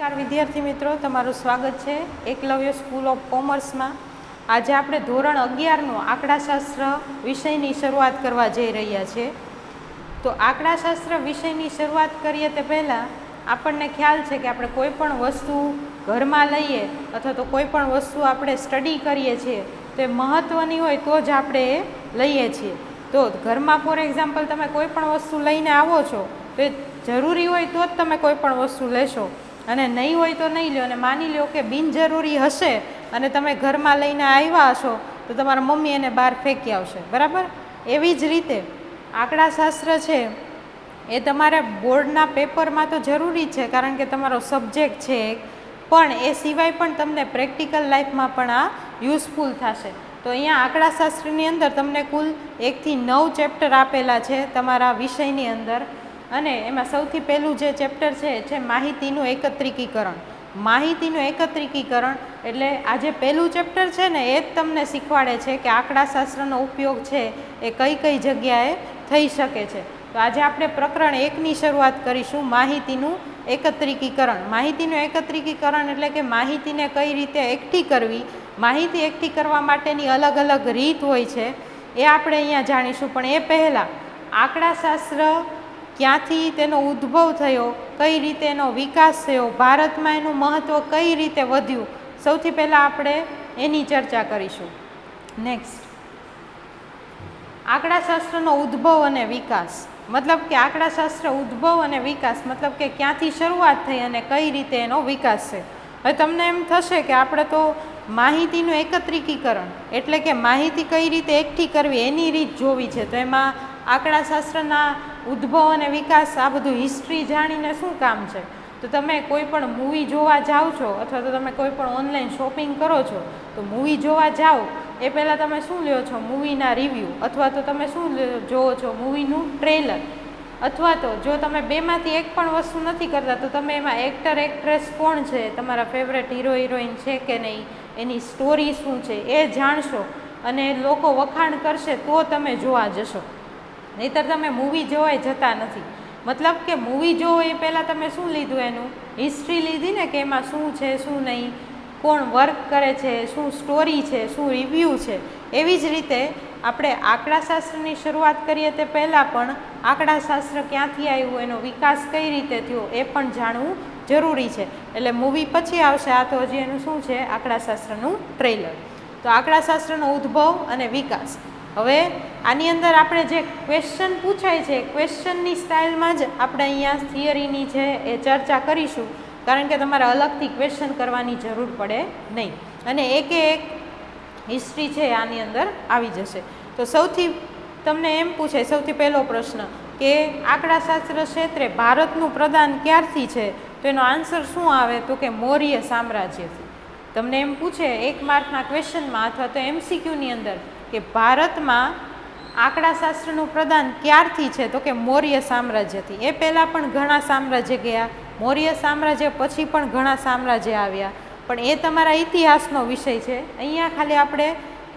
નમસ્કાર વિદ્યાર્થી મિત્રો, તમારું સ્વાગત છે એકલવ્ય સ્કૂલ ઓફ કોમર્સમાં। આજે આપણે ધોરણ 11નો આંકડાશાસ્ત્ર વિષયની શરૂઆત કરવા જઈ રહ્યા છીએ। તો આંકડાશાસ્ત્ર વિષયની શરૂઆત કરીએ તે પહેલાં આપણને ખ્યાલ છે કે આપણે કોઈ પણ વસ્તુ ઘરમાં લઈએ અથવા તો કોઈ પણ વસ્તુ આપણે સ્ટડી કરીએ છીએ તો એ મહત્ત્વની હોય તો જ આપણે એ લઈએ છીએ। તો ઘરમાં ફોર એક્ઝામ્પલ તમે કોઈ પણ વસ્તુ લઈને આવો છો તો એ જરૂરી હોય તો જ તમે કોઈ પણ વસ્તુ લેશો અને નહીં હોય તો નહીં લો। અને માની લો કે બિનજરૂરી હશે અને તમે ઘરમાં લઈને આવ્યા હશો તો તમારા મમ્મી એને બહાર ફેંકી આવશે, બરાબર? એવી જ રીતે આંકડાશાસ્ત્ર છે એ તમારે બોર્ડના પેપરમાં તો જરૂરી છે કારણ કે તમારો સબ્જેક્ટ છે, પણ એ સિવાય પણ તમને પ્રેક્ટિકલ લાઈફમાં પણ આ યુઝફુલ થશે। તો અહીંયા આંકડાશાસ્ત્રની અંદર તમને કુલ 1 થી 9 ચેપ્ટર આપેલા છે તમારા વિષયની અંદર, અને એમાં સૌથી પહેલું જે ચેપ્ટર છે માહિતીનું એકત્રીકીકરણ। માહિતીનું એકત્રીકીકરણ એટલે આ જે પહેલું ચેપ્ટર છે ને એ જ તમને શીખવાડે છે કે આંકડાશાસ્ત્રનો ઉપયોગ છે એ કઈ કઈ જગ્યાએ થઈ શકે છે। તો આજે આપણે પ્રકરણ 1ની શરૂઆત કરીશું, માહિતીનું એકત્રીકીકરણ। માહિતીનું એકત્રીકીકરણ એટલે કે માહિતીને કઈ રીતે એકઠી કરવી, માહિતી એકઠી કરવા માટેની અલગ અલગ રીત હોય છે એ આપણે અહીંયા જાણીશું। પણ એ પહેલાં આંકડાશાસ્ત્ર ક્યાંથી તેનો ઉદ્ભવ થયો, કઈ રીતે એનો વિકાસ થયો, ભારતમાં એનું મહત્ત્વ કઈ રીતે વધ્યું, સૌથી પહેલાં આપણે એની ચર્ચા કરીશું। નેક્સ્ટ, આંકડાશાસ્ત્રનો ઉદ્ભવ અને વિકાસ, મતલબ કે આંકડાશાસ્ત્ર ઉદ્ભવ અને વિકાસ મતલબ કે ક્યાંથી શરૂઆત થઈ અને કઈ રીતે એનો વિકાસ છે। હવે તમને એમ થશે કે આપણે તો માહિતીનું એકત્રીકીકરણ એટલે કે માહિતી કઈ રીતે એકઠી કરવી એની રીત જોવી છે, તો એમાં આંકડાશાસ્ત્રના ઉદ્ભવ અને વિકાસ આ બધું હિસ્ટ્રી જાણીને શું કામ છે? તો તમે કોઈ પણ મૂવી જોવા જાઓ છો અથવા તો તમે કોઈ પણ ઓનલાઈન શોપિંગ કરો છો તો મૂવી જોવા જાઓ એ પહેલાં તમે શું લ્યો છો? મૂવીના રિવ્યૂ, અથવા તો તમે શું જોવો છો? મૂવીનું ટ્રેલર। અથવા તો જો તમે બેમાંથી એક પણ વસ્તુ નથી કરતા તો તમે એમાં એક્ટર એક્ટ્રેસ કોણ છે, તમારા ફેવરેટ હીરો હિરોઈન છે કે નહીં, એની સ્ટોરી શું છે એ જાણશો અને લોકો વખાણ કરશે તો તમે જોવા જશો, નહીંતર તમે મૂવી જોવા જતા નથી। મતલબ કે મૂવી જોવો એ પહેલાં તમે શું લીધું? એનું હિસ્ટ્રી લીધી ને કે એમાં શું છે શું નહીં, કોણ વર્ક કરે છે, શું સ્ટોરી છે, શું રિવ્યૂ છે। એવી જ રીતે આપણે આંકડાશાસ્ત્રની શરૂઆત કરીએ તે પહેલાં પણ આંકડાશાસ્ત્ર ક્યાંથી આવ્યું, એનો વિકાસ કઈ રીતે થયો એ પણ જાણવું જરૂરી છે। એટલે મૂવી પછી આવશે, આ તો હજી એનું શું છે? આંકડાશાસ્ત્રનું ટ્રેલર। તો આંકડાશાસ્ત્રનો ઉદ્ભવ અને વિકાસ। હવે આની અંદર આપણે જે ક્વેશ્ચન પૂછાય છે ક્વેશ્ચનની સ્ટાઇલમાં જ આપણે અહીંયા થિયરીની છે એ ચર્ચા કરીશું, કારણ કે તમારે અલગથી ક્વેશ્ચન કરવાની જરૂર પડે નહીં અને એકે એક હિસ્ટ્રી છે આની અંદર આવી જશે। તો સૌથી તમને એમ પૂછે, સૌથી પહેલો પ્રશ્ન કે આંકડાશાસ્ત્ર ક્ષેત્રે ભારતનું પ્રદાન ક્યારથી છે? તો એનો આન્સર શું આવે? તો કે મૌર્ય સામ્રાજ્યથી। તમને એમ પૂછે 1 માર્કના ક્વેશ્ચનમાં અથવા તો MCQની અંદર કે ભારતમાં આંકડાશાસ્ત્રનું પ્રદાન ક્યારથી છે? તો કે મૌર્ય સામ્રાજ્યથી। એ પહેલાં પણ ઘણા સામ્રાજ્ય ગયા, મૌર્ય સામ્રાજ્ય પછી પણ ઘણા સામ્રાજ્ય આવ્યા, પણ એ તમારા ઇતિહાસનો વિષય છે। અહીંયા ખાલી આપણે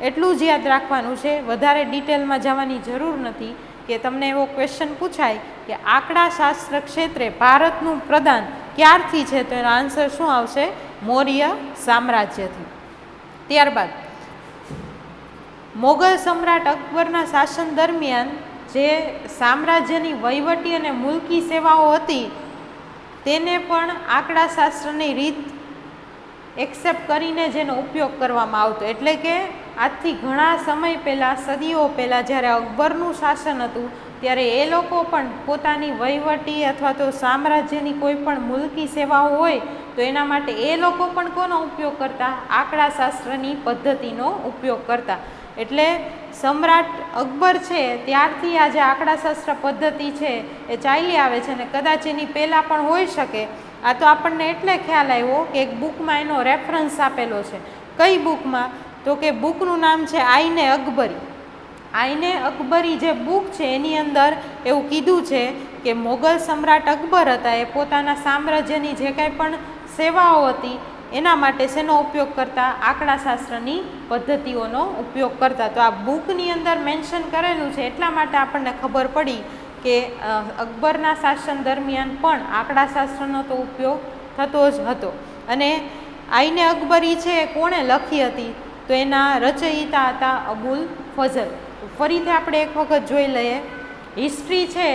એટલું જ યાદ રાખવાનું છે, વધારે ડિટેલમાં જવાની જરૂર નથી કે તમને એવો ક્વેશ્ચન પૂછાય કે આંકડાશાસ્ત્ર ક્ષેત્રે ભારતનું પ્રદાન ક્યારથી છે? તો એનો આન્સર શું આવશે? મૌર્ય સામ્રાજ્યથી। ત્યારબાદ મોગલ સમ્રાટ અકબરના શાસન દરમિયાન જે સામ્રાજ્યની વહીવટી અને મુલકી સેવાઓ હતી તેને પણ આંકડાશાસ્ત્રની રીત એક્સેપ્ટ કરીને જેનો ઉપયોગ કરવામાં આવતો। એટલે કે આજથી ઘણા સમય પહેલાં, સદીઓ પહેલાં જ્યારે અકબરનું શાસન હતું ત્યારે એ લોકો પણ પોતાની વહીવટી અથવા તો સામ્રાજ્યની કોઈ પણ મુલકી સેવાઓ હોય તો એના માટે એ લોકો પણ કોનો ઉપયોગ કરતા? આંકડાશાસ્ત્રની પદ્ધતિનો ઉપયોગ કરતા। એટલે સમ્રાટ અકબર છે ત્યારથી આ જે આંકડાશાસ્ત્ર પદ્ધતિ છે એ ચાલી આવે છે અને કદાચ એની પહેલાં પણ હોઈ શકે। આ તો આપણને એટલે ખ્યાલ આવ્યો કે એક બુકમાં એનો રેફરન્સ આપેલો છે। કઈ બુકમાં? તો કે બુકનું નામ છે આઈને અકબરી। આઈને અકબરી જે બુક છે એની અંદર એવું કીધું છે કે મોગલ સમ્રાટ અકબર હતા એ પોતાના સામ્રાજ્યની જે કાંઈ પણ સેવાઓ હતી એના માટે શેનો ઉપયોગ કરતા? આંકડાશાસ્ત્રની પદ્ધતિઓનો ઉપયોગ કરતા। તો આ બુકની અંદર મેન્શન કરેલું છે એટલા માટે આપણને ખબર પડી કે અકબરના શાસન દરમિયાન પણ આંકડાશાસ્ત્રનો તો ઉપયોગ થતો જ હતો. અને આઈને અકબરી છે એ કોણે લખી હતી? તો એના રચયિતા હતા અબુલ ફઝલ. ફરીથી આપણે એક વખત જોઈ લઈએ. હિસ્ટ્રી છે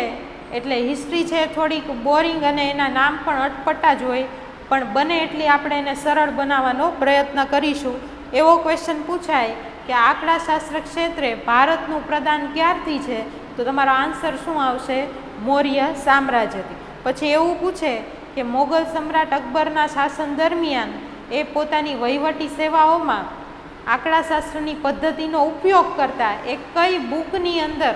એટલે હિસ્ટ્રી છે થોડીક બોરિંગ અને એના નામ પણ અટપટા જ હોય, પણ બને એટલી આપણે એને સરળ બનાવવાનો પ્રયત્ન કરીશું. એવો ક્વેશ્ચન પૂછાય કે આંકડાશાસ્ત્ર ક્ષેત્રે ભારતનું પ્રદાન ક્યારથી છે? તો તમારો આન્સર શું આવશે? મૌર્ય સામ્રાજ્યથી. પછી એવું પૂછે કે મોગલ સમ્રાટ અકબરના શાસન દરમિયાન એ પોતાની વહીવટી સેવાઓમાં આંકડાશાસ્ત્રની પદ્ધતિનો ઉપયોગ કરતા એ કઈ બુકની અંદર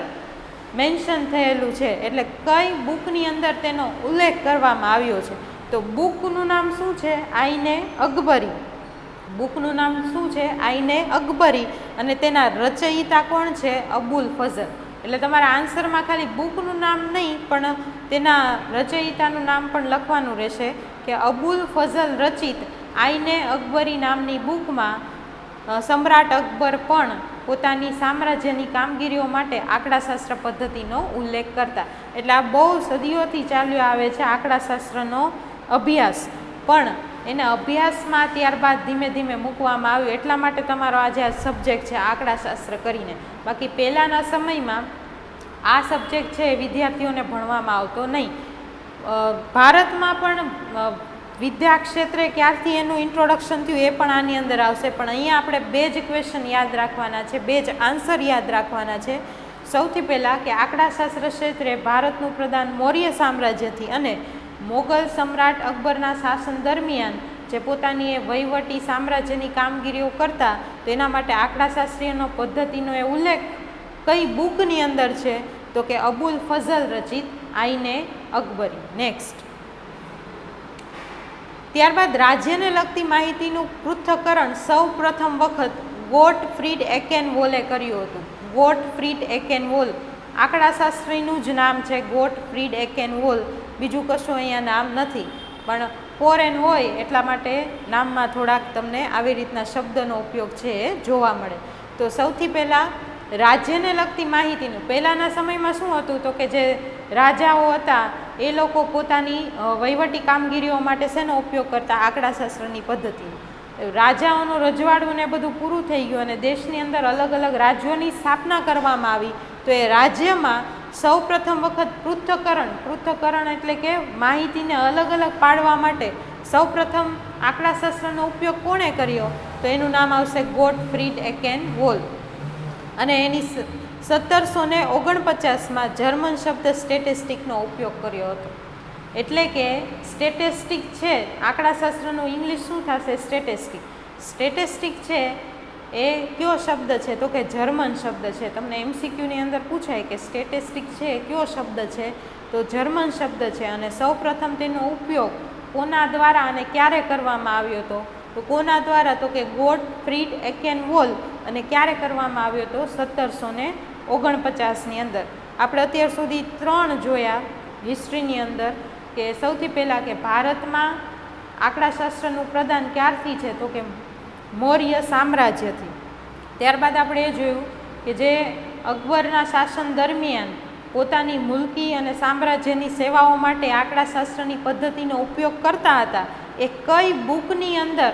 મેન્શન થયેલું છે, એટલે કઈ બુકની અંદર તેનો ઉલ્લેખ કરવામાં આવ્યો છે? તો બુકનું નામ શું છે? આઈને અકબરી. બુકનું નામ શું છે? આઈને અકબરી. અને તેના રચયિતા કોણ છે? અબુલ ફઝલ. એટલે તમારા આન્સરમાં ખાલી બુકનું નામ નહીં પણ તેના રચયિતાનું નામ પણ લખવાનું રહેશે કે અબુલ ફઝલ રચિત આઈને અકબરી નામની બુકમાં સમ્રાટ અકબર પણ પોતાની સામ્રાજ્યની કામગીરીઓ માટે આંકડાશાસ્ત્ર પદ્ધતિનો ઉલ્લેખ કરતા. એટલે આ બહુ સદીઓથી ચાલ્યો આવે છે આંકડાશાસ્ત્રનો અભ્યાસ, પણ એના અભ્યાસમાં ત્યારબાદ ધીમે ધીમે મૂકવામાં આવ્યું. એટલા માટે તમારો આજે આ સબ્જેક્ટ છે આંકડાશાસ્ત્ર કરીને. બાકી પહેલાંના સમયમાં આ સબ્જેક્ટ છે વિદ્યાર્થીઓને ભણવામાં આવતો નહીં. ભારતમાં પણ વિદ્યા ક્ષેત્રે ક્યારથી એનું ઇન્ટ્રોડક્શન થયું એ પણ આની અંદર આવશે, પણ અહીંયા આપણે બે જ ક્વેશ્ચન યાદ રાખવાના છે, બે જ આન્સર યાદ રાખવાના છે. સૌથી પહેલાં કે આંકડાશાસ્ત્ર ક્ષેત્રે ભારતનું પ્રદાન મૌર્ય સામ્રાજ્યથી અને મોગલ સમ્રાટ અકબરના શાસન દરમિયાન જે પોતાની એ વહીવટી સામ્રાજ્યની કામગીરીઓ કરતા, તો એના માટે આંકડાશાસ્ત્રીયનો પદ્ધતિનો એ ઉલ્લેખ કઈ બુકની અંદર છે? તો કે અબુલ ફઝલ રચિત આઈને અકબરી. નેક્સ્ટ, ત્યારબાદ રાજ્યને લગતી માહિતીનું પૃથ્થકરણ સૌ પ્રથમ વખત ગોટફ્રીડ એકેનવોલે કર્યું હતું. ગોટફ્રીડ એકેનવોલ આંકડાશાસ્ત્રીનું જ નામ છે, ગોટફ્રીડ એકેનવોલ. બીજું કશું અહીંયા નામ નથી, પણ ફોરેન હોય એટલા માટે નામમાં થોડાક તમને આવી રીતના શબ્દનો ઉપયોગ છે એ જોવા મળે. તો સૌથી પહેલાં રાજ્યને લગતી માહિતીનું પહેલાંના સમયમાં શું હતું? તો કે જે રાજાઓ હતા એ લોકો પોતાની વહીવટી કામગીરીઓ માટે શેનો ઉપયોગ કરતા? આંકડાશાસ્ત્રની પદ્ધતિ. રાજાઓનું રજવાડું ને બધું પૂરું થઈ ગયું અને દેશની અંદર અલગ અલગ રાજ્યોની સ્થાપના કરવામાં આવી. તો એ રાજ્યમાં સૌ પ્રથમ વખત પૃથ્થકરણ એટલે કે માહિતીને અલગ અલગ પાડવા માટે સૌ પ્રથમ આંકડાશાસ્ત્રનો ઉપયોગ કોણે કર્યો? તો એનું નામ આવશે ગોટફ્રીડ એકેનવોલ. અને એની 1749માં જર્મન શબ્દ સ્ટેટિસ્ટિકનો ઉપયોગ કર્યો હતો. એટલે કે સ્ટેટિસ્ટિક છે, આંકડાશાસ્ત્રનું ઇંગ્લિશ શું થશે? સ્ટેટિસ્ટિક. સ્ટેટિસ્ટિક છે એ કયો શબ્દ છે? તો કે જર્મન શબ્દ છે. તમને MCQની અંદર પૂછાય કે સ્ટેટિસ્ટિક છે એ કયો શબ્દ છે? તો જર્મન શબ્દ છે. અને સૌ પ્રથમ તેનો ઉપયોગ કોના દ્વારા અને ક્યારે કરવામાં આવ્યો હતો? તો કોના દ્વારા? તો કે ગોટફ્રીડ એકેનવોલ. અને ક્યારે કરવામાં આવ્યો હતો? 1749ની અંદર. આપણે અત્યાર સુધી 3 જોયા હિસ્ટ્રીની અંદર, કે સૌથી પહેલાં કે ભારતમાં આંકડાશાસ્ત્રનું પ્રદાન ક્યારથી છે? તો કે મૌર્ય સામ્રાજ્યથી. ત્યારબાદ આપણે એ જોયું કે જે અકબરના શાસન દરમિયાન પોતાની મુલકી અને સામ્રાજ્યની સેવાઓ માટે આંકડાશાસ્ત્રની પદ્ધતિનો ઉપયોગ કરતા હતા, એ કઈ બુકની અંદર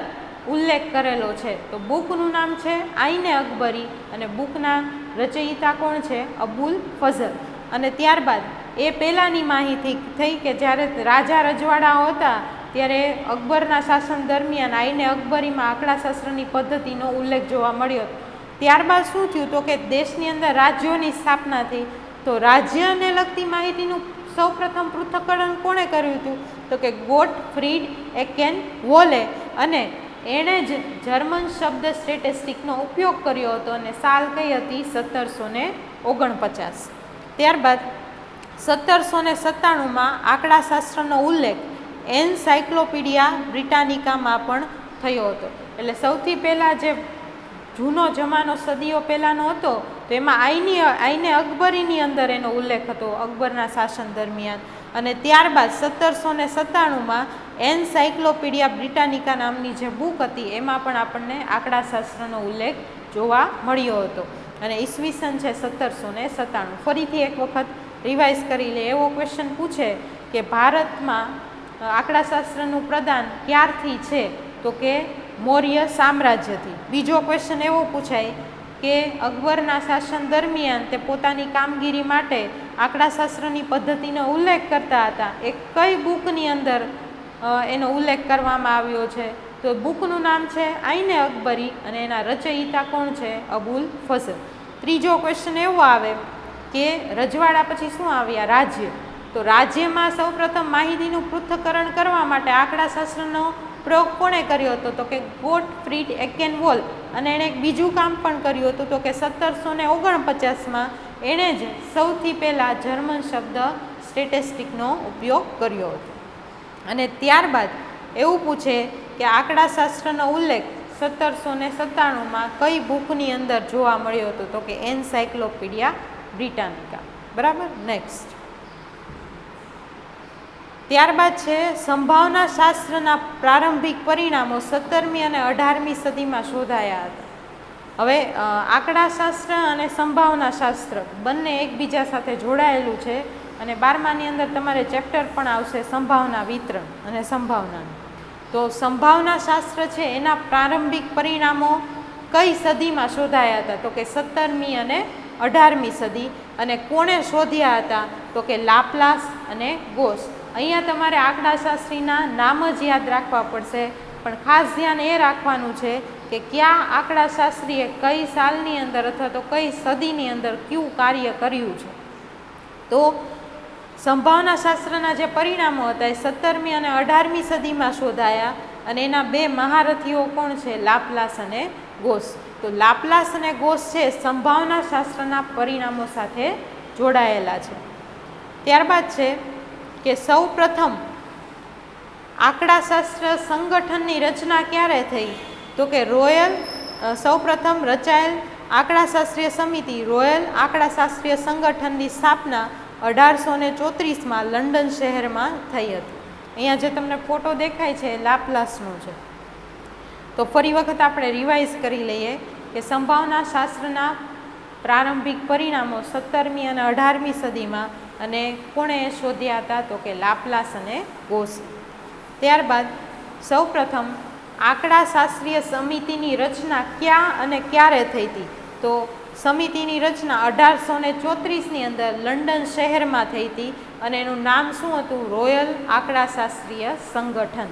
ઉલ્લેખ કરેલો છે? તો બુકનું નામ છે આઈને અકબરી અને બુકના રચયિતા કોણ છે? અબુલ ફઝલ. અને ત્યારબાદ એ પહેલાંની માહિતી થઈ કે જ્યારે રાજા રજવાડાઓ હતા ત્યારે અકબરના શાસન દરમિયાન આઈને અકબરીમાં આંકડાશાસ્ત્રની પદ્ધતિનો ઉલ્લેખ જોવા મળ્યો. ત્યારબાદ શું થયું? તો કે દેશની અંદર રાજ્યોની સ્થાપના થઈ. તો રાજ્યને લગતી માહિતીનું સૌ પ્રથમ પૃથ્થકરણ કોણે કર્યું હતું? તો કે ગોટફ્રીડ એકેનવોલે. અને એણે જ જર્મન શબ્દ સ્ટેટિસ્ટિકનો ઉપયોગ કર્યો હતો. અને સાલ કઈ હતી? 1749. ત્યારબાદ 1797માં આંકડાશાસ્ત્રનો ઉલ્લેખ એનસાઇક્લોપીડિયા બ્રિટાનિકામાં પણ થયો હતો. એટલે સૌથી પહેલાં જે જૂનો જમાનો સદીઓ પહેલાંનો હતો તો એમાં આઈને અકબરીની અંદર એનો ઉલ્લેખ હતો અકબરના શાસન દરમિયાન. અને ત્યારબાદ 1797માં એનસાઇક્લોપીડિયા બ્રિટાનિકા નામની જે બુક હતી એમાં પણ આપણને આંકડાશાસ્ત્રનો ઉલ્લેખ જોવા મળ્યો હતો. અને ઈસવીસન છે 1797. ફરીથી એક વખત રિવાઇઝ કરી લે. એવો ક્વેશ્ચન પૂછે કે ભારતમાં આંકડાશાસ્ત્રનું પ્રદાન ક્યારથી છે તો કે મૌર્ય સામ્રાજ્યથી. બીજો ક્વેશ્ચન એવો પૂછાય કે અકબરના શાસન દરમિયાન તે પોતાની કામગીરી માટે આંકડાશાસ્ત્રની પદ્ધતિનો ઉલ્લેખ કરતા હતા, એ કઈ બુકની અંદર એનો ઉલ્લેખ કરવામાં આવ્યો છે? તો બુકનું નામ છે આઈન અકબરી અને એના રચયિતા કોણ છે? અબુલ ફઝલ. ત્રીજો ક્વેશ્ચન એવો આવે કે રજવાડા પછી શું આવ્યા? રાજ્ય. તો રાજ્યમાં સૌપ્રથમ માહિતીનું પૃથ્થકરણ કરવા માટે આંકડાશાસ્ત્રનો પ્રયોગ કોણે કર્યો હતો? તો કે ગોટફ્રીડ એકેનવોલ. અને એણે એક બીજું કામ પણ કર્યું હતું, તો કે 1749માં એણે જ સૌથી પહેલાં જર્મન શબ્દ સ્ટેટિસ્ટિકનો ઉપયોગ કર્યો હતો. અને ત્યારબાદ એવું પૂછે કે આંકડાશાસ્ત્રનો ઉલ્લેખ 1797માં કઈ બુકની અંદર જોવા મળ્યો હતો? તો કે એન્સાઇક્લોપીડિયા બ્રિટાનિકા. બરાબર. નેક્સ્ટ ત્યારબાદ છે સંભાવના શાસ્ત્રના પ્રારંભિક પરિણામો 17મી અને 18મી સદીમાં શોધાયા હતા. હવે આંકડાશાસ્ત્ર અને સંભાવના શાસ્ત્ર બંને એકબીજા સાથે જોડાયેલું છે અને 12માની અંદર તમારે ચેપ્ટર પણ આવશે સંભાવના વિતરણ અને સંભાવનાનું. તો સંભાવના શાસ્ત્ર છે એના પ્રારંભિક પરિણામો કઈ સદીમાં શોધાયા હતા? તો કે 17મી અને 18મી સદી. અને કોણે શોધ્યા હતા? તો કે લાપ્લાસ અને ગોસ. અહીંયા તમારે આંકડાશાસ્ત્રીના નામ જ યાદ રાખવા પડશે, પણ ખાસ ધ્યાન એ રાખવાનું છે કે કયા આંકડાશાસ્ત્રીએ કઈ સાલની અંદર અથવા તો કઈ સદીની અંદર કયું કાર્ય કર્યું છે. તો સંભાવના શાસ્ત્રના જે પરિણામો હતા એ 17મી અને 18મી સદીમાં શોધાયા અને એના બે મહારથીઓ કોણ છે? લાપ્લાસ અને ગોસ. તો લાપ્લાસ અને ગોસ છે સંભાવના શાસ્ત્રના પરિણામો સાથે જોડાયેલા છે. ત્યારબાદ છે કે સૌ પ્રથમ આંકડાશાસ્ત્ર સંગઠનની રચના ક્યારે થઈ? તો કે સૌ પ્રથમ રચાયેલ આંકડાશાસ્ત્રીય સમિતિ રોયલ આંકડાશાસ્ત્રીય સંગઠનની સ્થાપના 1834માં લંડન શહેરમાં થઈ હતી. અહીંયા જે તમને ફોટો દેખાય છે એ લાપ્લાસનો છે. તો ફરી વખત આપણે રિવાઇઝ કરી લઈએ કે સંભાવના શાસ્ત્રના પ્રારંભિક પરિણામો 17મી અને 18મી સદીમાં અને કોણે શોધ્યા હતા? તો કે લાપ્લાસ અને ગોસ. ત્યારબાદ સૌપ્રથમ આંકડાશાસ્ત્રીય સમિતિની રચના ક્યાં અને ક્યારે થઈ હતી? તો સમિતિની રચના 1834ની અંદર લંડન શહેરમાં થઈ હતી અને એનું નામ શું હતું? રોયલ આંકડાશાસ્ત્રીય સંગઠન.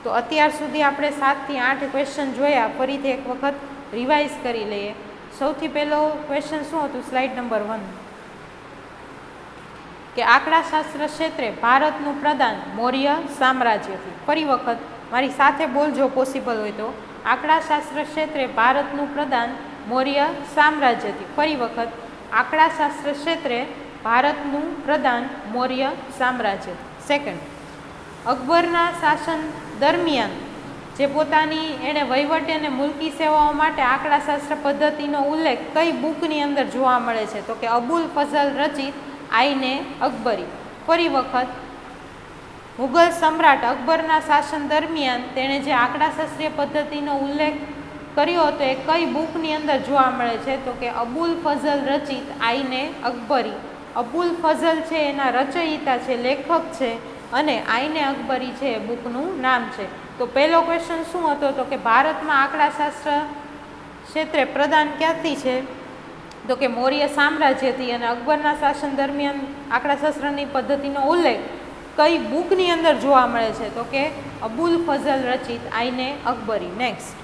તો અત્યાર સુધી આપણે 7 થી 8 ક્વેશ્ચન જોયા. ફરીથી એક વખત રિવાઇઝ કરી લઈએ. સૌથી પહેલો ક્વેશ્ચન શું હતું? સ્લાઇડ નંબર 1 કે આંકડાશાસ્ત્ર ક્ષેત્રે ભારતનું પ્રદાન મૌર્ય સામ્રાજ્યથી. ફરી વખત મારી સાથે બોલજો પોસિબલ હોય તો. આંકડાશાસ્ત્ર ક્ષેત્રે ભારતનું પ્રદાન મૌર્ય સામ્રાજ્યથી. ફરી વખત આંકડાશાસ્ત્ર ક્ષેત્રે ભારતનું પ્રદાન મૌર્ય સામ્રાજ્યથી. સેકન્ડ, અકબરના શાસન દરમિયાન જે પોતાની એણે વહીવટી અને મુલકી સેવાઓ માટે આંકડાશાસ્ત્ર પદ્ધતિનો ઉલ્લેખ કઈ બુકની અંદર જોવા મળે છે? તો કે અબુલ ફઝલ રચિત આઈને અકબરી. ફરી વખત મુગલ સમ્રાટ અકબરના શાસન દરમિયાન તેણે જે આંકડાશાસ્ત્રીય પદ્ધતિનો ઉલ્લેખ કર્યો હતો એ કઈ બુકની અંદર જોવા મળે છે? તો કે અબુલ ફઝલ રચિત આઈને અકબરી. અબુલ ફઝલ છે એના રચયિતા છે, લેખક છે અને આઈને અકબરી છે એ બુકનું નામ છે. તો પહેલો ક્વેશ્ચન શું હતો? તો કે ભારતમાં આંકડાશાસ્ત્ર ક્ષેત્રે પ્રદાન ક્યાંથી છે? તો કે મૌર્ય સામ્રાજ્યથી. અને અકબરના શાસન દરમિયાન આંકડાશાસ્ત્રની પદ્ધતિનો ઉલ્લેખ કઈ બુકની અંદર જોવા મળે છે? તો કે અબુલ ફઝલ રચિત આઈને અકબરી. નેક્સ્ટ,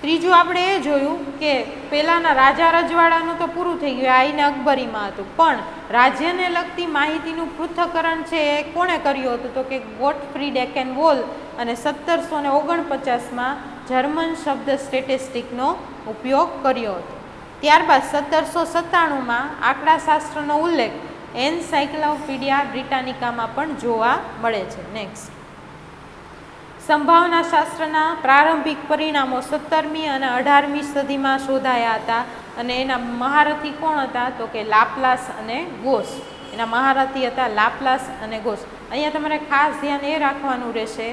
ત્રીજું આપણે એ જોયું કે પહેલાંના રાજા રજવાડાનું તો પૂરું થઈ ગયું, આઈને અકબરીમાં હતું, પણ રાજ્યને લગતી માહિતીનું પૃથ્થકરણ છે એ કોણે કર્યું હતું? તો કે ગોટફ્રીડ એકેનવોલ. અને 1749માં જર્મન શબ્દ સ્ટેટિસ્ટિકનો ઉપયોગ કર્યો હતો. ત્યારબાદ 1797માં આંકડાશાસ્ત્રનો ઉલ્લેખ એન્સાઇક્લોપીડિયા બ્રિટાનિકામાં પણ જોવા મળે છે. નેક્સ્ટ, સંભાવના શાસ્ત્રના પ્રારંભિક પરિણામો 17મી અને 18મી સદીમાં શોધાયા હતા અને એના મહારથી કોણ હતા? તો કે લાપ્લાસ અને ગોસ. એના મહારથી હતા લાપ્લાસ અને ગોસ. અહીંયા તમારે ખાસ ધ્યાન એ રાખવાનું રહેશે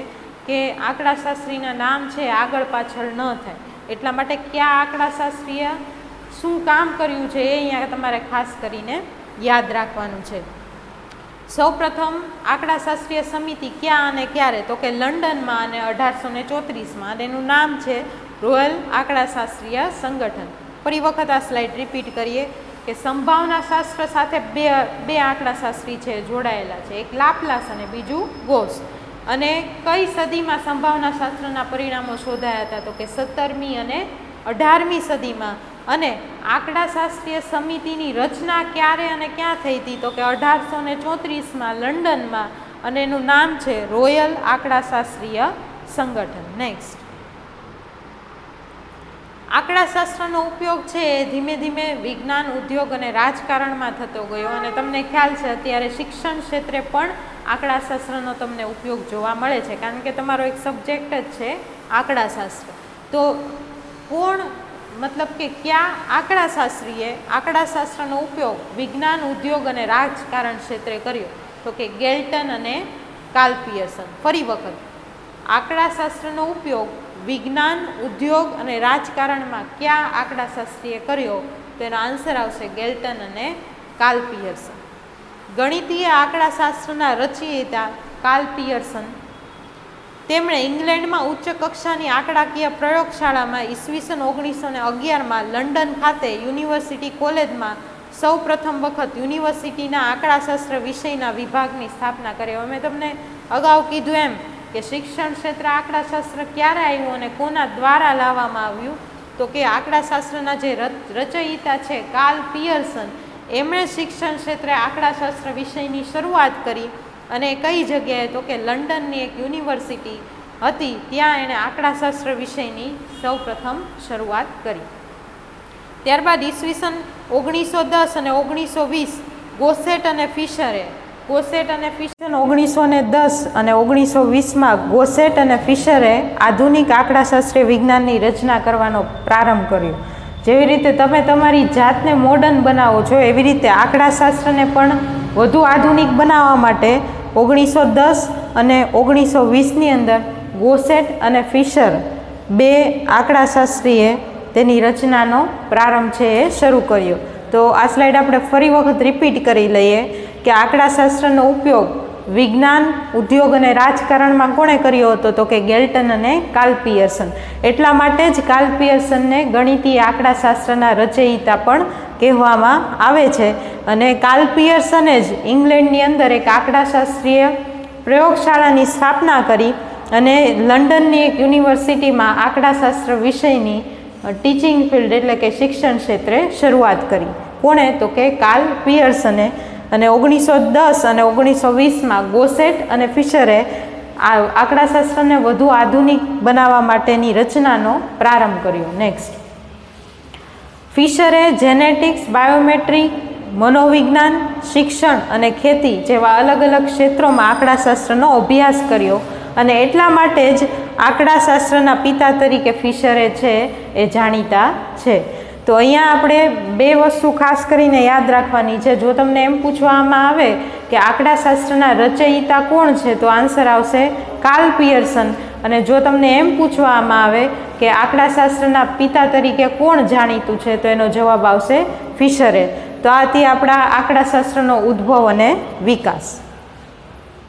કે આંકડાશાસ્ત્રીના નામ છે આગળ પાછળ ન થાય, એટલા માટે કયા આંકડાશાસ્ત્રીએ શું કામ કર્યું છે એ અહીંયા તમારે ખાસ કરીને યાદ રાખવાનું છે. સૌપ્રથમ આંકડાશાસ્ત્રીય સમિતિ ક્યાં અને ક્યારે, તો કે લંડનમાં અને 1834માં, અને એનું નામ છે રોયલ આંકડાશાસ્ત્રીય સંગઠન. ફરી વખત આ સ્લાઇડ રિપીટ કરીએ કે સંભાવના શાસ્ત્ર સાથે બે આંકડાશાસ્ત્રી છે જોડાયેલા છે, એક લાપ્લાસ અને બીજું ગોસ. અને કઈ સદીમાં સંભાવના શાસ્ત્રના પરિણામો શોધાયા હતા, તો કે 17મી અને 18મી સદીમાં. અને આંકડાશાસ્ત્રીય સમિતિની રચના ક્યારે અને ક્યાં થઈ હતી, તો કે 1834માં લંડનમાં, અને એનું નામ છે રોયલ આંકડાશાસ્ત્રીય સંગઠન. નેક્સ્ટ, આંકડાશાસ્ત્રનો ઉપયોગ છે એ ધીમે ધીમે વિજ્ઞાન, ઉદ્યોગ અને રાજકારણમાં થતો ગયો, અને તમને ખ્યાલ છે અત્યારે શિક્ષણ ક્ષેત્રે પણ આંકડાશાસ્ત્રનો તમને ઉપયોગ જોવા મળે છે, કારણ કે તમારો એક સબ્જેક્ટ જ છે આંકડાશાસ્ત્ર. તો કોણ, મતલબ કે કયા આંકડાશાસ્ત્રીએ આંકડાશાસ્ત્રનો ઉપયોગ વિજ્ઞાન, ઉદ્યોગ અને રાજકારણ ક્ષેત્રે કર્યો, તો કે ગેલ્ટન અને કાર્લ પિયર્સન. ફરી વખત, આંકડાશાસ્ત્રનો ઉપયોગ વિજ્ઞાન, ઉદ્યોગ અને રાજકારણમાં કયા આંકડાશાસ્ત્રીએ કર્યો, તો એનો આન્સર આવશે ગેલ્ટન અને કાર્લ પિયર્સન. ગણિતીય આંકડાશાસ્ત્રના રચયિતા કાર્લ પિયર્સન, તેમણે ઇંગ્લેન્ડમાં ઉચ્ચ કક્ષાની આંકડાકીય પ્રયોગશાળામાં ઈસવીસન 1911માં લંડન ખાતે યુનિવર્સિટી કોલેજમાં સૌ પ્રથમ વખત યુનિવર્સિટીના આંકડાશાસ્ત્ર વિષયના વિભાગની સ્થાપના કરી. અમે તમને અગાઉ કીધું એમ કે શિક્ષણ ક્ષેત્ર આંકડાશાસ્ત્ર ક્યારે આવ્યું અને કોના દ્વારા લાવવામાં આવ્યું, તો કે આંકડાશાસ્ત્રના જે રચયિતા છે કાર્લ પિયર્સન, એમણે શિક્ષણ ક્ષેત્રે આંકડાશાસ્ત્ર વિષયની શરૂઆત કરી. અને કઈ જગ્યાએ, તો કે લંડનની એક યુનિવર્સિટી હતી, ત્યાં એણે આંકડાશાસ્ત્ર વિષયની સૌપ્રથમ શરૂઆત કરી. ત્યારબાદ ઈસવીસન 1910 અને 1920 ગોસેટ અને ફિશરે 1910 અને 1920માં ગોસેટ અને ફિશરે આધુનિક આંકડાશાસ્ત્રીય વિજ્ઞાનની રચના કરવાનો પ્રારંભ કર્યો. જેવી રીતે તમે તમારી જાતને મોડર્ન બનાવો છો, એવી રીતે આંકડાશાસ્ત્રને પણ વધુ આધુનિક બનાવવા માટે 1910 અને 1920ની અંદર ગોસેટ અને ફિશર બે આંકડાશાસ્ત્રીએ તેની રચનાનો પ્રારંભ છે એ શરૂ કર્યો. તો આ સ્લાઇડ આપણે ફરી વખત રિપીટ કરી લઈએ કે આંકડાશાસ્ત્રનો ઉપયોગ વિજ્ઞાન, ઉદ્યોગ અને રાજકારણમાં કોણે કર્યો હતો, તો કે ગેલ્ટન અને કાર્લ પિયર્સન. એટલા માટે જ કાર્લ પિયર્સનને ગણિતીય આંકડાશાસ્ત્રના રચયિતા પણ કહેવામાં આવે છે. અને કાર્લ પિયર્સને જ ઇંગ્લેન્ડની અંદર એક આંકડાશાસ્ત્રીય પ્રયોગશાળાની સ્થાપના કરી અને લંડનની એક યુનિવર્સિટીમાં આંકડાશાસ્ત્ર વિષયની ટીચિંગ ફિલ્ડ એટલે કે શિક્ષણ ક્ષેત્રે શરૂઆત કરી. કોણે, તો કે કાર્લ પિયર્સને. અને 1910 અને 1920માં ગોસેટ અને ફિશરે આ આંકડાશાસ્ત્રને વધુ આધુનિક બનાવવા માટેની રચનાનો પ્રારંભ કર્યો. નેક્સ્ટ, ફિશરે જેનેટિક્સ, બાયોમેટ્રી, મનોવિજ્ઞાન, શિક્ષણ અને ખેતી જેવા અલગ અલગ ક્ષેત્રોમાં આંકડાશાસ્ત્રનો અભ્યાસ કર્યો, અને એટલા માટે જ આંકડાશાસ્ત્રના પિતા તરીકે ફિશરે છે એ જાણીતા છે. તો અહીંયા આપણે બે વસ્તુ ખાસ કરીને યાદ રાખવાની છે. જો તમને એમ પૂછવામાં આવે કે આંકડાશાસ્ત્રના રચયિતા કોણ છે, તો આન્સર આવશે કાર્લ પિયર્સન. અને જો તમને એમ પૂછવામાં આવે કે આંકડાશાસ્ત્રના પિતા તરીકે કોણ જાણીતું છે, તો એનો જવાબ આવશે ફિશરે. તો આથી આપણા આંકડાશાસ્ત્રનો ઉદ્ભવ અને વિકાસ.